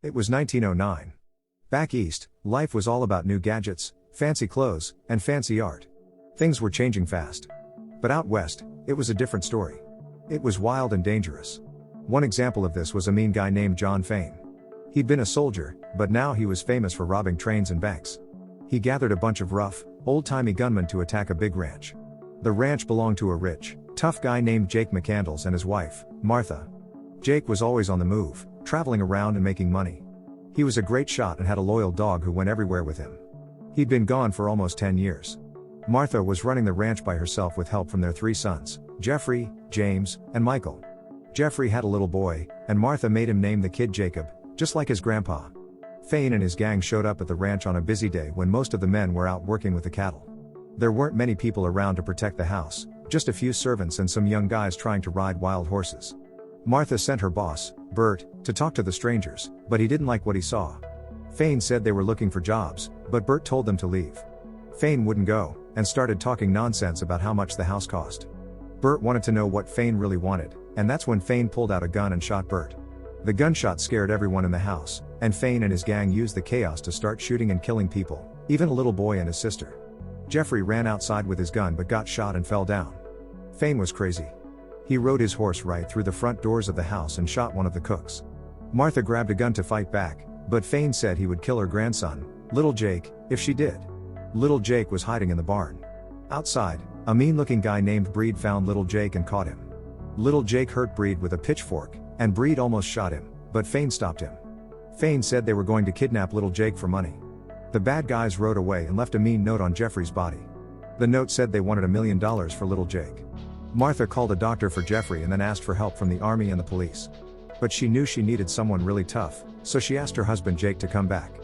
It was 1909. Back east, life was all about new gadgets, fancy clothes, and fancy art. Things were changing fast. But out west, it was a different story. It was wild and dangerous. One example of this was a mean guy named John Fane. He'd been a soldier, but now he was famous for robbing trains and banks. He gathered a bunch of rough, old-timey gunmen to attack a big ranch. The ranch belonged to a rich, tough guy named Jake McCandles and his wife, Martha. Jake was always on the move, traveling around and making money. He was a great shot and had a loyal dog who went everywhere with him. He'd been gone for almost 10 years. Martha was running the ranch by herself with help from their 3 sons, Jeffrey, James, and Michael. Jeffrey had a little boy, and Martha made him name the kid Jacob, just like his grandpa. Fane and his gang showed up at the ranch on a busy day when most of the men were out working with the cattle. There weren't many people around to protect the house, just a few servants and some young guys trying to ride wild horses. Martha sent her boss, Bert, to talk to the strangers, but he didn't like what he saw. Fane said they were looking for jobs, but Bert told them to leave. Fane wouldn't go, and started talking nonsense about how much the house cost. Bert wanted to know what Fane really wanted, and that's when Fane pulled out a gun and shot Bert. The gunshot scared everyone in the house, and Fane and his gang used the chaos to start shooting and killing people, even a little boy and his sister. Jeffrey ran outside with his gun but got shot and fell down. Fane was crazy. He rode his horse right through the front doors of the house and shot one of the cooks. Martha grabbed a gun to fight back, but Fane said he would kill her grandson, little Jake, if she did. Little Jake was hiding in the barn. Outside, a mean-looking guy named Breed found little Jake and caught him. Little Jake hurt Breed with a pitchfork, and Breed almost shot him, but Fane stopped him. Fane said they were going to kidnap little Jake for money. The bad guys rode away and left a mean note on Jeffrey's body. The note said they wanted $1 million for little Jake. Martha called a doctor for Jeffrey and then asked for help from the army and the police. But she knew she needed someone really tough, so she asked her husband Jake to come back.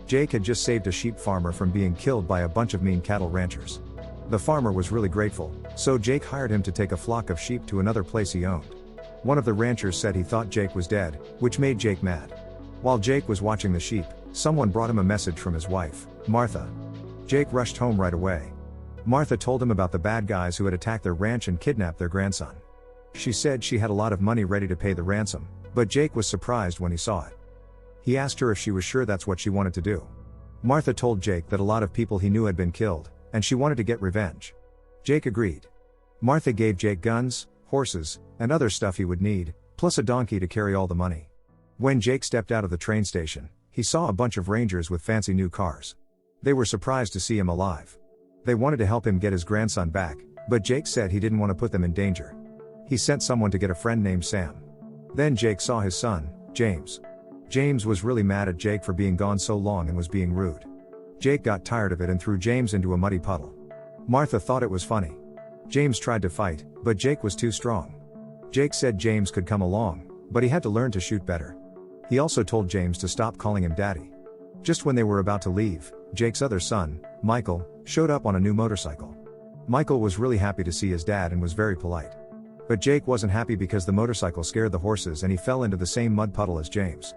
Jake had just saved a sheep farmer from being killed by a bunch of mean cattle ranchers. The farmer was really grateful, so Jake hired him to take a flock of sheep to another place he owned. One of the ranchers said he thought Jake was dead, which made Jake mad. While Jake was watching the sheep, someone brought him a message from his wife, Martha. Jake rushed home right away. Martha told him about the bad guys who had attacked their ranch and kidnapped their grandson. She said she had a lot of money ready to pay the ransom, but Jake was surprised when he saw it. He asked her if she was sure that's what she wanted to do. Martha told Jake that a lot of people he knew had been killed, and she wanted to get revenge. Jake agreed. Martha gave Jake guns, horses, and other stuff he would need, plus a donkey to carry all the money. When Jake stepped out of the train station, he saw a bunch of rangers with fancy new cars. They were surprised to see him alive. They wanted to help him get his grandson back, but Jake said he didn't want to put them in danger. He sent someone to get a friend named Sam. Then Jake saw his son, James. James was really mad at Jake for being gone so long and was being rude. Jake got tired of it and threw James into a muddy puddle. Martha thought it was funny. James tried to fight, but Jake was too strong. Jake said James could come along, but he had to learn to shoot better. He also told James to stop calling him daddy. Just when they were about to leave, Jake's other son, Michael, showed up on a new motorcycle. Michael was really happy to see his dad and was very polite. But Jake wasn't happy because the motorcycle scared the horses and he fell into the same mud puddle as James.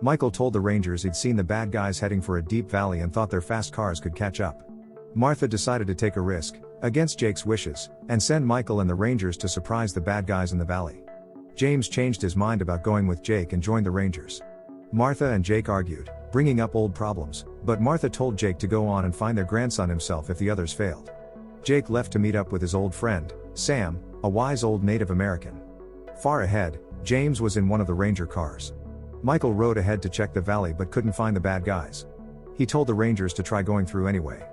Michael told the rangers he'd seen the bad guys heading for a deep valley and thought their fast cars could catch up. Martha decided to take a risk, against Jake's wishes, and send Michael and the rangers to surprise the bad guys in the valley. James changed his mind about going with Jake and joined the rangers. Martha and Jake argued, bringing up old problems, but Martha told Jake to go on and find their grandson himself if the others failed. Jake left to meet up with his old friend, Sam, a wise old Native American. Far ahead, James was in one of the ranger cars. Michael rode ahead to check the valley but couldn't find the bad guys. He told the rangers to try going through anyway.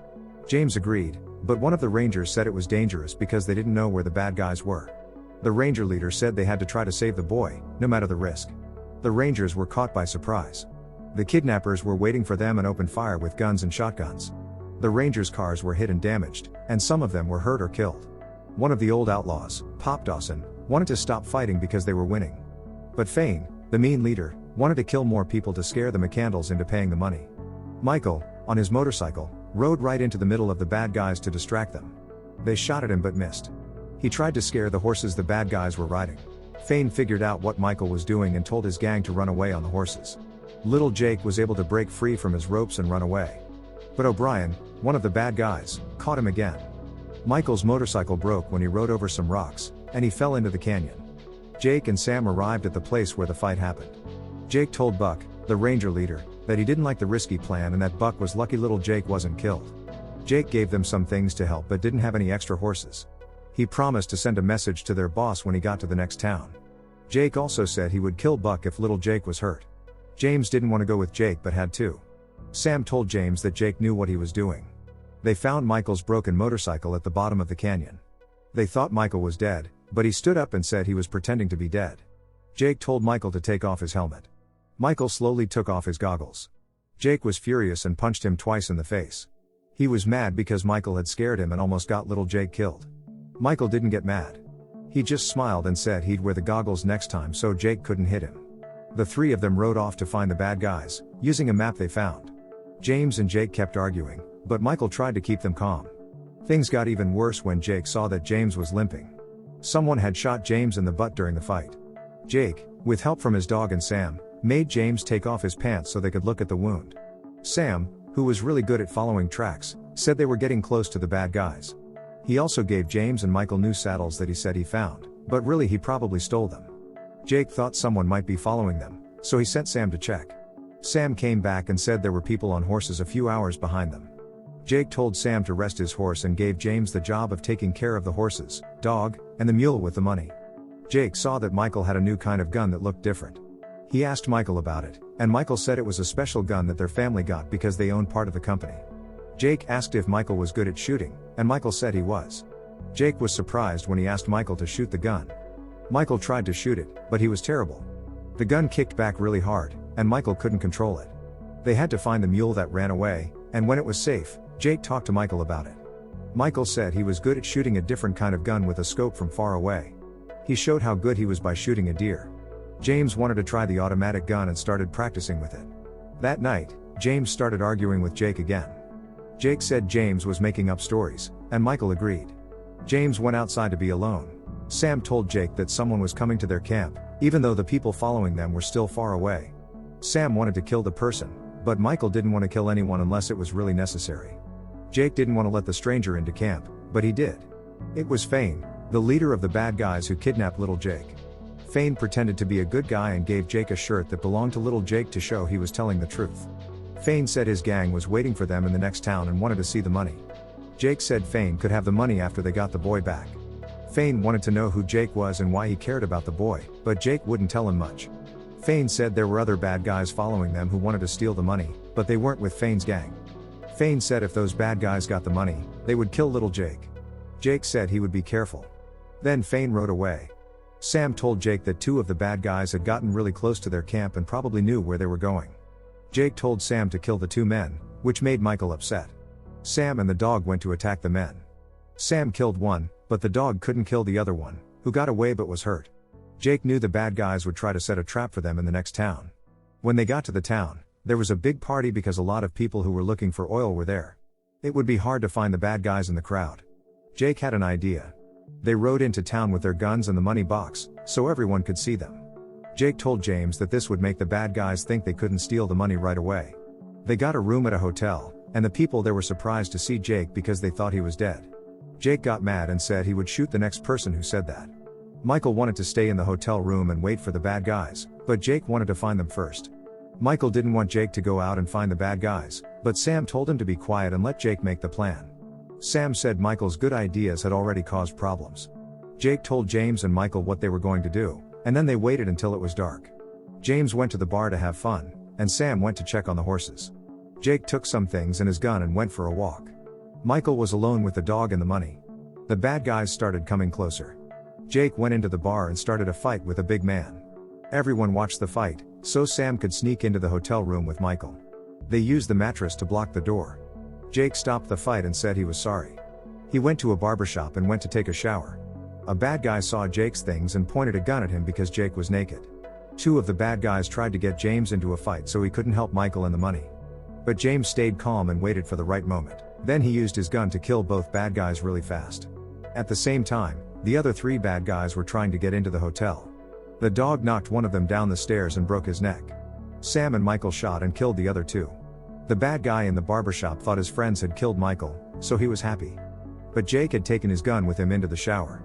James agreed, but one of the rangers said it was dangerous because they didn't know where the bad guys were. The ranger leader said they had to try to save the boy, no matter the risk. The rangers were caught by surprise. The kidnappers were waiting for them and opened fire with guns and shotguns. The rangers' cars were hit and damaged, and some of them were hurt or killed. One of the old outlaws, Pop Dawson, wanted to stop fighting because they were winning. But Fane, the mean leader, wanted to kill more people to scare the McCandles into paying the money. Michael, on his motorcycle, rode right into the middle of the bad guys to distract them. They shot at him but missed. He tried to scare the horses the bad guys were riding. Fane figured out what Michael was doing and told his gang to run away on the horses. Little Jake was able to break free from his ropes and run away. But O'Brien, one of the bad guys, caught him again. Michael's motorcycle broke when he rode over some rocks, and he fell into the canyon. Jake and Sam arrived at the place where the fight happened. Jake told Buck, the ranger leader, that he didn't like the risky plan and that Buck was lucky little Jake wasn't killed. Jake gave them some things to help but didn't have any extra horses. He promised to send a message to their boss when he got to the next town. Jake also said he would kill Buck if little Jake was hurt. James didn't want to go with Jake but had to. Sam told James that Jake knew what he was doing. They found Michael's broken motorcycle at the bottom of the canyon. They thought Michael was dead, but he stood up and said he was pretending to be dead. Jake told Michael to take off his helmet. Michael slowly took off his goggles. Jake was furious and punched him twice in the face. He was mad because Michael had scared him and almost got little Jake killed. Michael didn't get mad. He just smiled and said he'd wear the goggles next time so Jake couldn't hit him. The three of them rode off to find the bad guys, using a map they found. James and Jake kept arguing, but Michael tried to keep them calm. Things got even worse when Jake saw that James was limping. Someone had shot James in the butt during the fight. Jake, with help from his dog and Sam, made James take off his pants so they could look at the wound. Sam, who was really good at following tracks, said they were getting close to the bad guys. He also gave James and Michael new saddles that he said he found, but really he probably stole them. Jake thought someone might be following them, so he sent Sam to check. Sam came back and said there were people on horses a few hours behind them. Jake told Sam to rest his horse and gave James the job of taking care of the horses, dog, and the mule with the money. Jake saw that Michael had a new kind of gun that looked different. He asked Michael about it, and Michael said it was a special gun that their family got because they owned part of the company. Jake asked if Michael was good at shooting, and Michael said he was. Jake was surprised when he asked Michael to shoot the gun. Michael tried to shoot it, but he was terrible. The gun kicked back really hard, and Michael couldn't control it. They had to find the mule that ran away, and when it was safe, Jake talked to Michael about it. Michael said he was good at shooting a different kind of gun with a scope from far away. He showed how good he was by shooting a deer. James wanted to try the automatic gun and started practicing with it. That night, James started arguing with Jake again. Jake said James was making up stories, and Michael agreed. James went outside to be alone. Sam told Jake that someone was coming to their camp, even though the people following them were still far away. Sam wanted to kill the person, but Michael didn't want to kill anyone unless it was really necessary. Jake didn't want to let the stranger into camp, but he did. It was Fane, the leader of the bad guys who kidnapped little Jake. Fane pretended to be a good guy and gave Jake a shirt that belonged to little Jake to show he was telling the truth. Fane said his gang was waiting for them in the next town and wanted to see the money. Jake said Fane could have the money after they got the boy back. Fane wanted to know who Jake was and why he cared about the boy, but Jake wouldn't tell him much. Fane said there were other bad guys following them who wanted to steal the money, but they weren't with Fane's gang. Fane said if those bad guys got the money, they would kill little Jake. Jake said he would be careful. Then Fane rode away. Sam told Jake that two of the bad guys had gotten really close to their camp and probably knew where they were going. Jake told Sam to kill the two men, which made Michael upset. Sam and the dog went to attack the men. Sam killed one, but the dog couldn't kill the other one, who got away but was hurt. Jake knew the bad guys would try to set a trap for them in the next town. When they got to the town, there was a big party because a lot of people who were looking for oil were there. It would be hard to find the bad guys in the crowd. Jake had an idea. They rode into town with their guns and the money box, so everyone could see them. Jake told James that this would make the bad guys think they couldn't steal the money right away. They got a room at a hotel, and the people there were surprised to see Jake because they thought he was dead. Jake got mad and said he would shoot the next person who said that. Michael wanted to stay in the hotel room and wait for the bad guys, but Jake wanted to find them first. Michael didn't want Jake to go out and find the bad guys, but Sam told him to be quiet and let Jake make the plan. Sam said Michael's good ideas had already caused problems. Jake told James and Michael what they were going to do, and then they waited until it was dark. James went to the bar to have fun, and Sam went to check on the horses. Jake took some things and his gun and went for a walk. Michael was alone with the dog and the money. The bad guys started coming closer. Jake went into the bar and started a fight with a big man. Everyone watched the fight, so Sam could sneak into the hotel room with Michael. They used the mattress to block the door. Jake stopped the fight and said he was sorry. He went to a barbershop and went to take a shower. A bad guy saw Jake's things and pointed a gun at him because Jake was naked. Two of the bad guys tried to get James into a fight so he couldn't help Michael and the money. But James stayed calm and waited for the right moment. Then he used his gun to kill both bad guys really fast. At the same time, the other three bad guys were trying to get into the hotel. The dog knocked one of them down the stairs and broke his neck. Sam and Michael shot and killed the other two. The bad guy in the barbershop thought his friends had killed Michael, so he was happy. But Jake had taken his gun with him into the shower.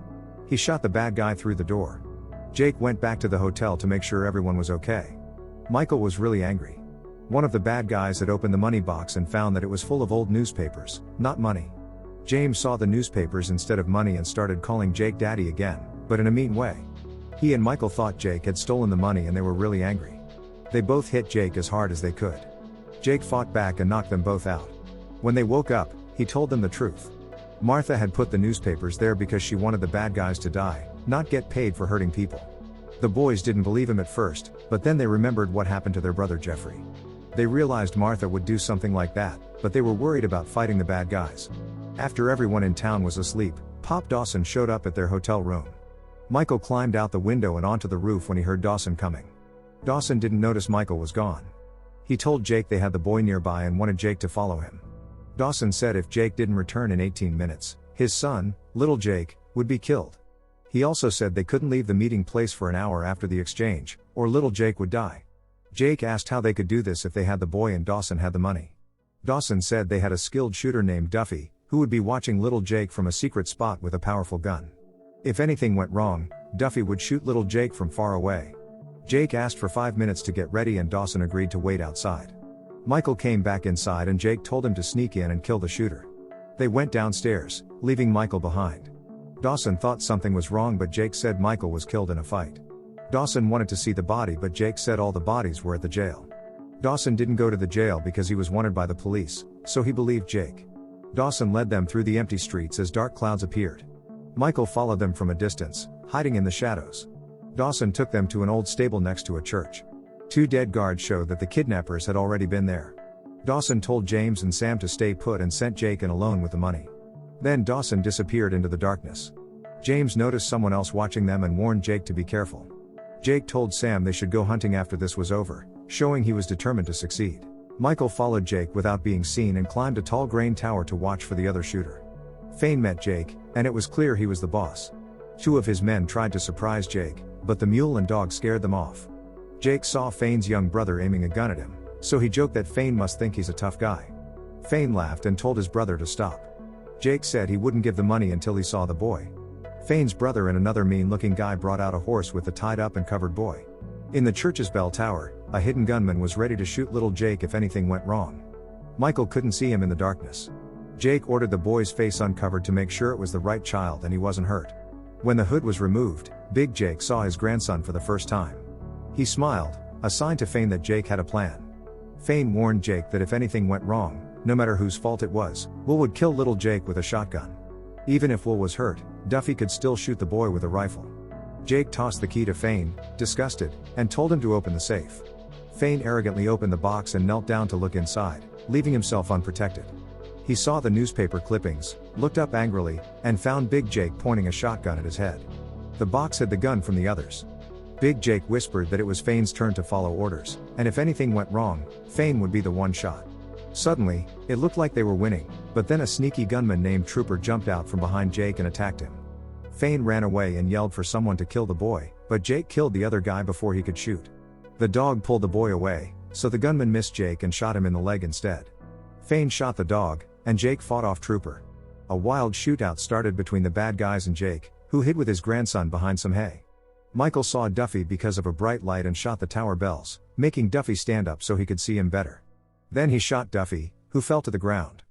He shot the bad guy through the door. Jake went back to the hotel to make sure everyone was okay. Michael was really angry. One of the bad guys had opened the money box and found that it was full of old newspapers, not money. James saw the newspapers instead of money and started calling Jake daddy again, but in a mean way. He and Michael thought Jake had stolen the money and they were really angry. They both hit Jake as hard as they could. Jake fought back and knocked them both out. When they woke up, he told them the truth. Martha had put the newspapers there because she wanted the bad guys to die, not get paid for hurting people. The boys didn't believe him at first, but then they remembered what happened to their brother Jeffrey. They realized Martha would do something like that, but they were worried about fighting the bad guys. After everyone in town was asleep, Pop Dawson showed up at their hotel room. Michael climbed out the window and onto the roof when he heard Dawson coming. Dawson didn't notice Michael was gone. He told Jake they had the boy nearby and wanted Jake to follow him. Dawson said if Jake didn't return in 18 minutes, his son, little Jake, would be killed. He also said they couldn't leave the meeting place for an hour after the exchange, or little Jake would die. Jake asked how they could do this if they had the boy and Dawson had the money. Dawson said they had a skilled shooter named Duffy, who would be watching little Jake from a secret spot with a powerful gun. If anything went wrong, Duffy would shoot little Jake from far away. Jake asked for 5 minutes to get ready and Dawson agreed to wait outside. Michael came back inside and Jake told him to sneak in and kill the shooter. They went downstairs, leaving Michael behind. Dawson thought something was wrong but Jake said Michael was killed in a fight. Dawson wanted to see the body but Jake said all the bodies were at the jail. Dawson didn't go to the jail because he was wanted by the police, so he believed Jake. Dawson led them through the empty streets as dark clouds appeared. Michael followed them from a distance, hiding in the shadows. Dawson took them to an old stable next to a church. 2 dead guards showed that the kidnappers had already been there. Dawson told James and Sam to stay put and sent Jake in alone with the money. Then Dawson disappeared into the darkness. James noticed someone else watching them and warned Jake to be careful. Jake told Sam they should go hunting after this was over, showing he was determined to succeed. Michael followed Jake without being seen and climbed a tall grain tower to watch for the other shooter. Fane met Jake, and it was clear he was the boss. 2 of his men tried to surprise Jake, but the mule and dog scared them off. Jake saw Fane's young brother aiming a gun at him, so he joked that Fane must think he's a tough guy. Fane laughed and told his brother to stop. Jake said he wouldn't give the money until he saw the boy. Fane's brother and another mean-looking guy brought out a horse with the tied-up and covered boy. In the church's bell tower, a hidden gunman was ready to shoot little Jake if anything went wrong. Michael couldn't see him in the darkness. Jake ordered the boy's face uncovered to make sure it was the right child and he wasn't hurt. When the hood was removed, Big Jake saw his grandson for the first time. He smiled, a sign to Fane that Jake had a plan. Fane warned Jake that if anything went wrong, no matter whose fault it was, Will would kill little Jake with a shotgun. Even if Will was hurt, Duffy could still shoot the boy with a rifle. Jake tossed the key to Fane, disgusted, and told him to open the safe. Fane arrogantly opened the box and knelt down to look inside, leaving himself unprotected. He saw the newspaper clippings, looked up angrily, and found Big Jake pointing a shotgun at his head. The box hid the gun from the others. Big Jake whispered that it was Fane's turn to follow orders, and if anything went wrong, Fane would be the one shot. Suddenly, it looked like they were winning, but then a sneaky gunman named Trooper jumped out from behind Jake and attacked him. Fane ran away and yelled for someone to kill the boy, but Jake killed the other guy before he could shoot. The dog pulled the boy away, so the gunman missed Jake and shot him in the leg instead. Fane shot the dog, and Jake fought off Trooper. A wild shootout started between the bad guys and Jake, who hid with his grandson behind some hay. Michael saw Duffy because of a bright light and shot the tower bells, making Duffy stand up so he could see him better. Then he shot Duffy, who fell to the ground.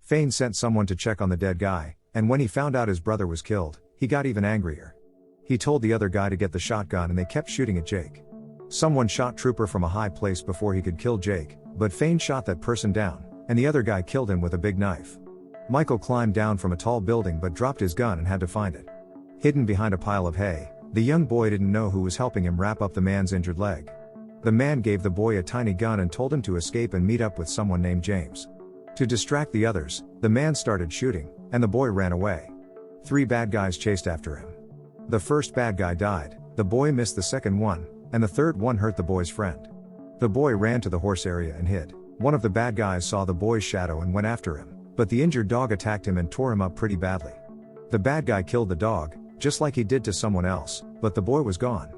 Fane sent someone to check on the dead guy, and when he found out his brother was killed, he got even angrier. He told the other guy to get the shotgun and they kept shooting at Jake. Someone shot Trooper from a high place before he could kill Jake, but Fane shot that person down, and the other guy killed him with a big knife. Michael climbed down from a tall building but dropped his gun and had to find it. Hidden behind a pile of hay, the young boy didn't know who was helping him wrap up the man's injured leg. The man gave the boy a tiny gun and told him to escape and meet up with someone named James. To distract the others, the man started shooting, and the boy ran away. 3 bad guys chased after him. The first bad guy died, the boy missed the second one, and the third one hurt the boy's friend. The boy ran to the horse area and hid. One of the bad guys saw the boy's shadow and went after him, but the injured dog attacked him and tore him up pretty badly. The bad guy killed the dog, just like he did to someone else, but the boy was gone.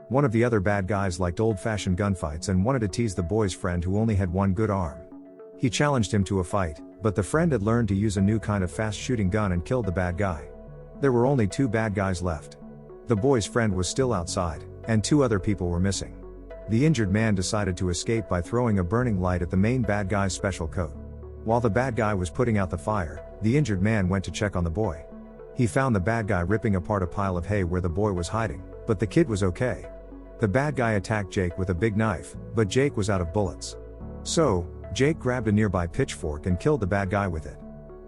One of the other bad guys liked old-fashioned gunfights and wanted to tease the boy's friend who only had one good arm. He challenged him to a fight, but the friend had learned to use a new kind of fast-shooting gun and killed the bad guy. There were only 2 bad guys left. The boy's friend was still outside, and 2 other people were missing. The injured man decided to escape by throwing a burning light at the main bad guy's special coat. While the bad guy was putting out the fire, the injured man went to check on the boy. He found the bad guy ripping apart a pile of hay where the boy was hiding, but the kid was okay. The bad guy attacked Jake with a big knife, but Jake was out of bullets. So, Jake grabbed a nearby pitchfork and killed the bad guy with it.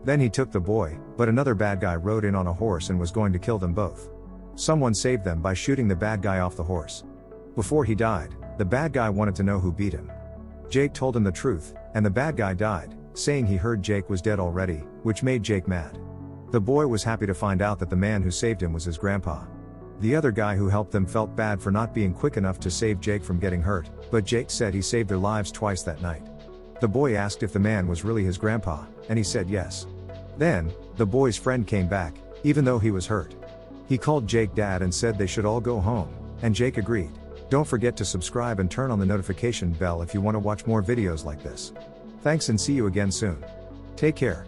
Then he took the boy, but another bad guy rode in on a horse and was going to kill them both. Someone saved them by shooting the bad guy off the horse. Before he died, the bad guy wanted to know who beat him. Jake told him the truth, and the bad guy died, saying he heard Jake was dead already, which made Jake mad. The boy was happy to find out that the man who saved him was his grandpa. The other guy who helped them felt bad for not being quick enough to save Jake from getting hurt, but Jake said he saved their lives twice that night. The boy asked if the man was really his grandpa, and he said yes. Then, the boy's friend came back, even though he was hurt. He called Jake dad and said they should all go home, and Jake agreed. Don't forget to subscribe and turn on the notification bell if you want to watch more videos like this. Thanks and see you again soon. Take care.